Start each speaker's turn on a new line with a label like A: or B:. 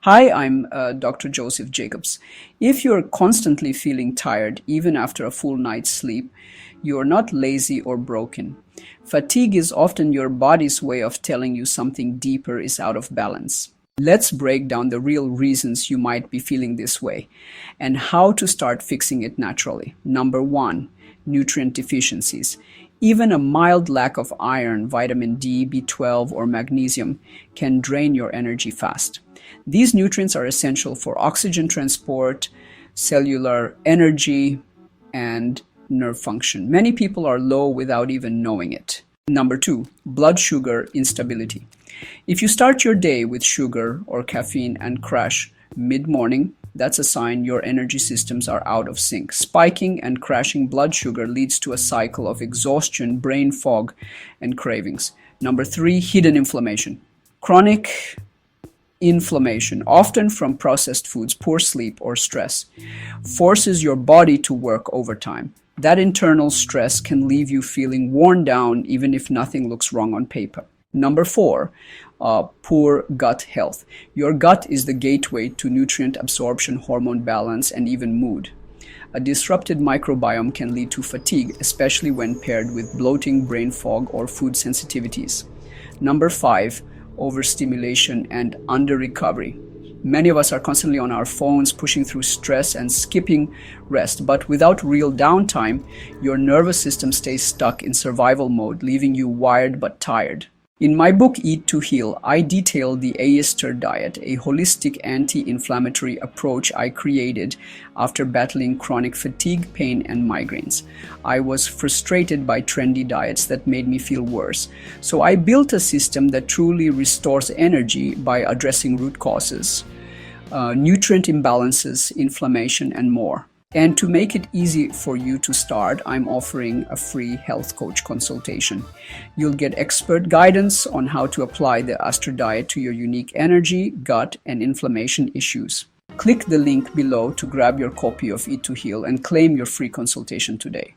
A: Hi, I'm Dr. Joseph Jacobs. If you're constantly feeling tired, even after a full night's sleep, you're not lazy or broken. Fatigue is often your body's way of telling you something deeper is out of balance. Let's break down the real reasons you might be feeling this way and how to start fixing it naturally. Number one, nutrient deficiencies. Even a mild lack of iron, vitamin D, B12, or magnesium can drain your energy fast. These nutrients are essential for oxygen transport, cellular energy, and nerve function. Many people are low without even knowing it. Number two, blood sugar instability. If you start your day with sugar or caffeine and crash mid-morning, that's a sign your energy systems are out of sync. Spiking and crashing blood sugar leads to a cycle of exhaustion, brain fog, and cravings. Number three, hidden inflammation. Chronic inflammation, often from processed foods, poor sleep, or stress, forces your body to work overtime. That internal stress can leave you feeling worn down even if nothing looks wrong on paper. Number four, poor gut health. Your gut is the gateway to nutrient absorption, hormone balance, and even mood. A disrupted microbiome can lead to fatigue, especially when paired with bloating, brain fog, or food sensitivities. Number five, overstimulation and under-recovery. Many of us are constantly on our phones, pushing through stress and skipping rest, but without real downtime, your nervous system stays stuck in survival mode, leaving you wired but tired. In my book, Eat to Heal, I detail the Aster diet, a holistic anti-inflammatory approach I created after battling chronic fatigue, pain, and migraines. I was frustrated by trendy diets that made me feel worse. So I built a system that truly restores energy by addressing root causes, nutrient imbalances, inflammation, and more. And to make it easy for you to start, I'm offering a free health coach consultation. You'll get expert guidance on how to apply the Aster diet to your unique energy, gut, and inflammation issues. Click the link below to grab your copy of Eat to Heal and claim your free consultation today.